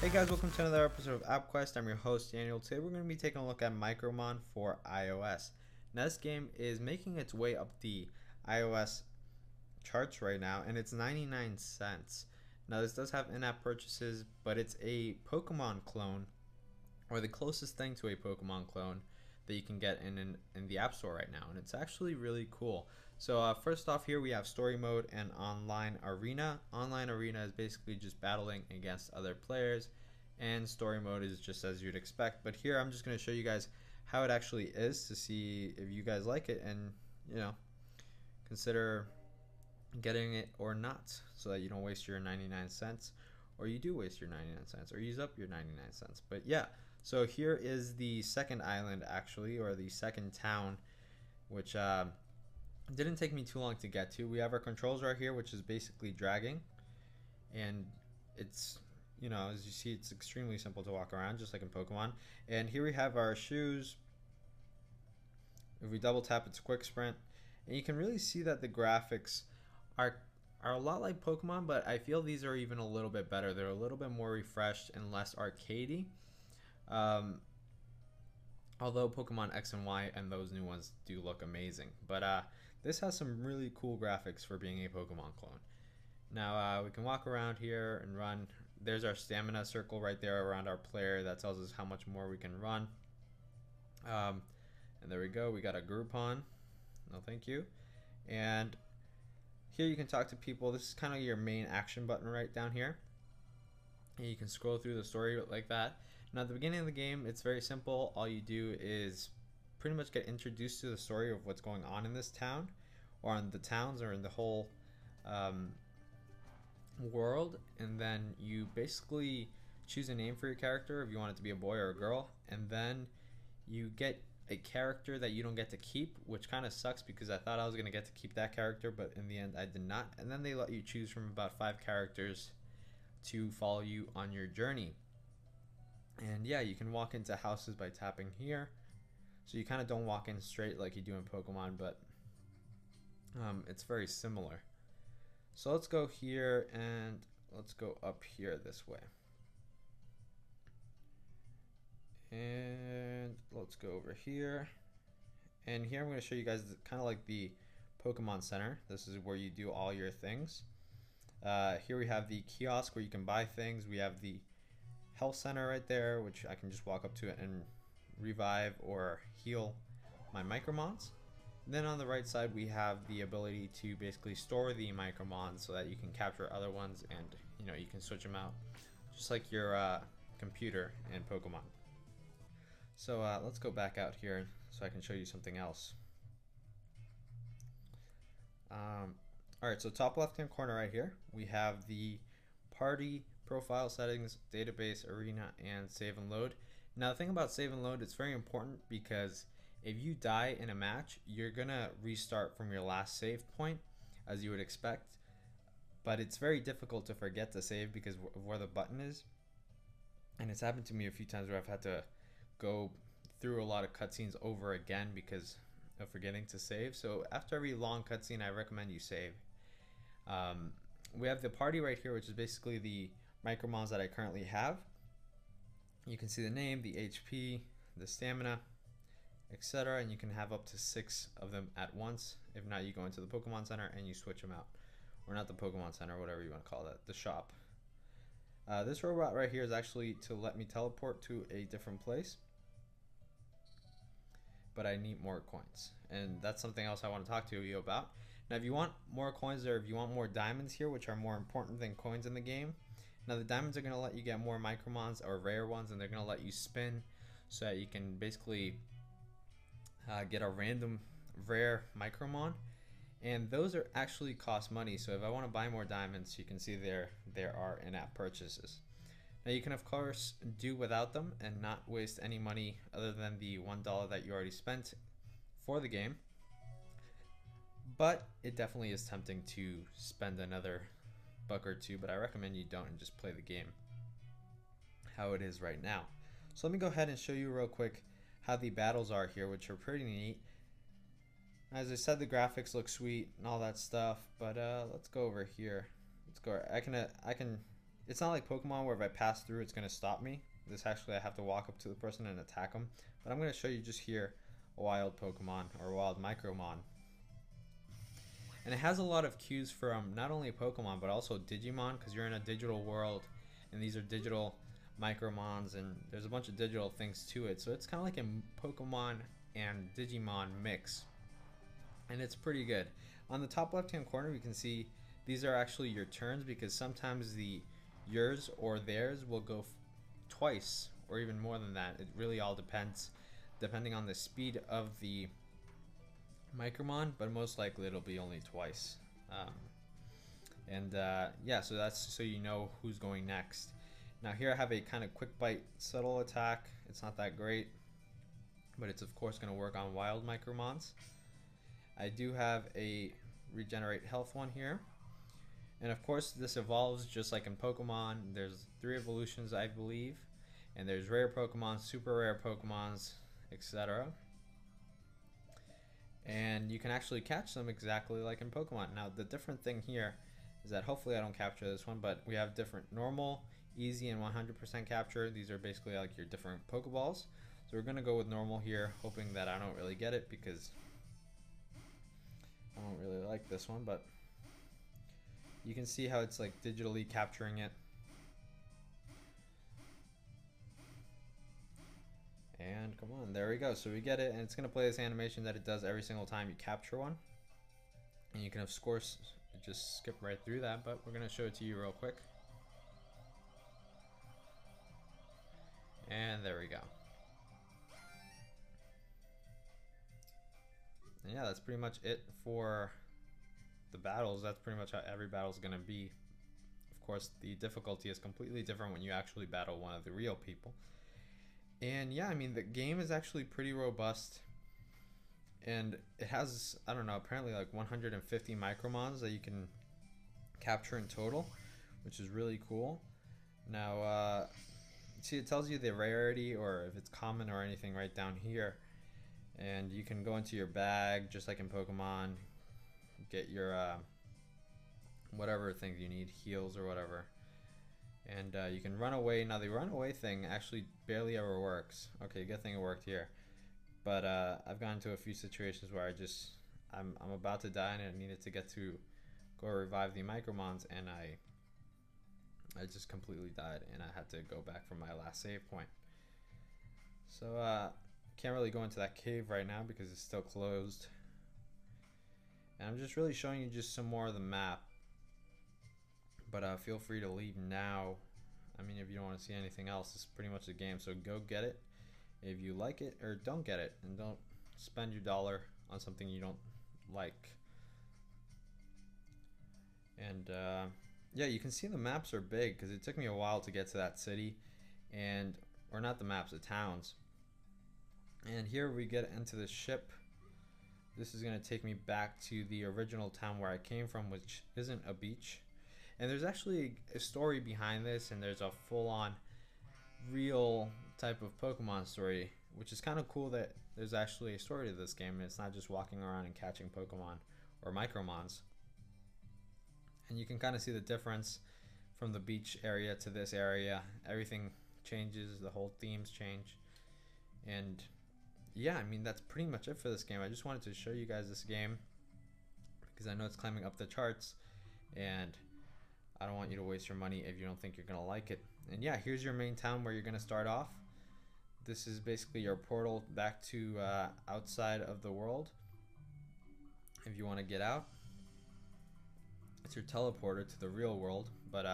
Hey guys, welcome to another episode of AppQuest. I'm your host Daniel. Today we're going to be taking a look at Micromon for iOS. Now this game is making its way up the iOS charts right now, and it's 99 cents. Now this does have in-app purchases, but it's a Pokemon clone, or the closest thing to a Pokemon clone that you can get in the App Store right now, and it's actually really cool. So first off, here we have story mode and online arena. Online arena is basically just battling against other players, and story mode is just as you'd expect. But here I'm just going to show you guys how it actually is to see if you guys like it and, you know, consider getting it or not, so that you don't waste your 99 cents, or you do waste your 99 cents, or use up your 99 cents. But yeah, so here is the second island actually, or the second town, which didn't take me too long to get to. We have our controls right here, which is basically dragging, and it's, you know, as you see, it's extremely simple to walk around, just like in Pokemon. And here we have our shoes. If we double tap, it's quick sprint, and you can really see that the graphics are a lot like Pokemon, but I feel these are even a little bit better. They're a little bit more refreshed and less arcadey. Although Pokemon X and Y and those new ones do look amazing, but this has some really cool graphics for being a Pokemon clone. Now we can walk around here and run. There's our stamina circle right there around our player that tells us how much more we can run. And there we go. We got a Groupon. No, thank you. And here you can talk to people. This is kind of your main action button right down here. And you can scroll through the story like that. Now at the beginning of the game, it's very simple. All you do is pretty much get introduced to the story of what's going on in this town, or in the towns, or in the whole world, and then you basically choose a name for your character if you want it to be a boy or a girl, and then you get a character that you don't get to keep, which kind of sucks because I thought I was going to get to keep that character, but in the end I did not. And then they let you choose from about 5 characters to follow you on your journey. And yeah, you can walk into houses by tapping here, so you kind of don't walk in straight like you do in Pokemon, but it's very similar. So let's go here and let's go up here this way. And let's go over here. And here I'm going to show you guys kind of like the Pokemon Center. This is where you do all your things. Here we have the kiosk where you can buy things. We have the health center right there, which I can just walk up to it and revive or heal my Micromons. Then on the right side we have the ability to basically store the Micromons so that you can capture other ones, and you know, you can switch them out just like your computer in Pokemon. So let's go back out here so I can show you something else. Alright, so top left hand corner right here we have the party, profile settings, database, arena, and save and load. Now the thing about save and load, it's very important because if you die in a match, you're gonna restart from your last save point, as you would expect, but it's very difficult to forget to save because of where the button is. And it's happened to me a few times where I've had to go through a lot of cutscenes over again because of forgetting to save. So after every long cutscene, I recommend you save. We have the party right here, which is basically the Micromons that I currently have. You can see the name, the HP, the stamina, etc., and you can have up to 6 of them at once. If not, you go into the Pokemon Center and you switch them out, or not the Pokemon Center, whatever you want to call that, the shop. This robot right here is actually to let me teleport to a different place, but I need more coins, and that's something else I want to talk to you about. Now if you want more coins, or if you want more diamonds here, which are more important than coins in the game, now the diamonds are going to let you get more Micromons, or rare ones, and they're going to let you spin so that you can basically get a random rare Micromon, and those are actually cost money. So if I want to buy more diamonds, you can see there are in-app purchases. Now you can of course do without them and not waste any money other than the $1 that you already spent for the game, but it definitely is tempting to spend another buck or two, but I recommend you don't and just play the game how it is right now. So let me go ahead and show you real quick how the battles are here, which are pretty neat. As I said, the graphics look sweet and all that stuff, but let's go over here. Let's go. I can it's not like Pokemon where if I pass through it's going to stop me. This actually I have to walk up to the person and attack them. But I'm going to show you just here a wild Pokemon or a wild Micromon. And it has a lot of cues from not only Pokemon but also Digimon, because you're in a digital world and these are digital Micromons and there's a bunch of digital things to it. So it's kind of like a Pokemon and Digimon mix. And it's pretty good. On the top left hand corner we can see these are actually your turns, because sometimes the yours or theirs will go twice or even more than that. It really all depends depending on the speed of the Micromon, but most likely it'll be only twice. Yeah, so that's so you know who's going next. Now here I have a kind of quick bite subtle attack. It's not that great, but it's of course going to work on wild Micromons. I do have a regenerate health one here. And of course this evolves just like in Pokemon. There's 3 evolutions I believe. And there's rare Pokemon, super rare Pokemons, etc. And you can actually catch them exactly like in Pokemon. Now the different thing here is that hopefully I don't capture this one, but we have different normal, easy, and 100% capture. These are basically like your different Pokeballs. So we're going to go with normal here, hoping that I don't really get it because I don't really like this one, but you can see how it's like digitally capturing it. And come on, there we go. So we get it, and it's going to play this animation that it does every single time you capture one. And you can of course just skip right through that, but we're going to show it to you real quick. And there we go. And yeah, that's pretty much it for the battles. That's pretty much how every battle is going to be. Of course, the difficulty is completely different when you actually battle one of the real people. And yeah, I mean, the game is actually pretty robust. And it has, I don't know, apparently like 150 Micromons that you can capture in total, which is really cool. Now, see, it tells you the rarity or if it's common or anything right down here. And you can go into your bag, just like in Pokemon, get your whatever things you need, heals or whatever. And you can run away. Now the runaway thing actually barely ever works. Okay, good thing it worked here. But I've gotten into a few situations where I'm about to die and I needed to go revive the Micromons, and I just completely died and I had to go back from my last save point. So can't really go into that cave right now because it's still closed. And I'm just really showing you just some more of the map. But feel free to leave now. I mean, if you don't want to see anything else, it's pretty much the game. So go get it if you like it, or don't get it, and don't spend your dollar on something you don't like. And yeah, you can see the maps are big because it took me a while to get to that city, or not the maps, the towns. And here we get into the ship. This is going to take me back to the original town where I came from, which isn't a beach. And there's actually a story behind this, and there's a full-on real type of Pokemon story, which is kind of cool that there's actually a story to this game, and it's not just walking around and catching Pokemon or Micromons. And you can kind of see the difference from the beach area to this area. Everything changes, the whole themes change. And yeah, I mean, that's pretty much it for this game. I just wanted to show you guys this game because I know it's climbing up the charts, and I don't want you to waste your money if you don't think you're going to like it. And yeah, here's your main town where you're going to start off. This is basically your portal back to outside of the world if you want to get out. It's your teleporter to the real world, but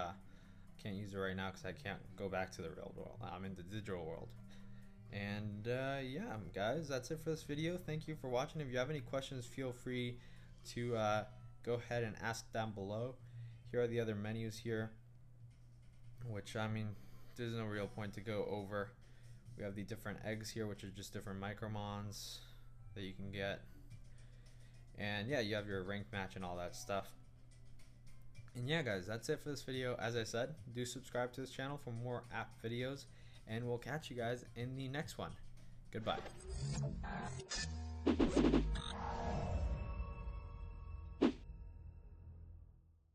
can't use it right now because I can't go back to the real world. I'm in the digital world. And yeah, guys, that's it for this video. Thank you for watching. If you have any questions, feel free to go ahead and ask down below. Here are the other menus here, which, I mean, there's no real point to go over. We have the different eggs here, which are just different Micromons that you can get. And yeah, you have your ranked match and all that stuff. And yeah, guys, that's it for this video. As I said, do subscribe to this channel for more app videos, and we'll catch you guys in the next one. Goodbye.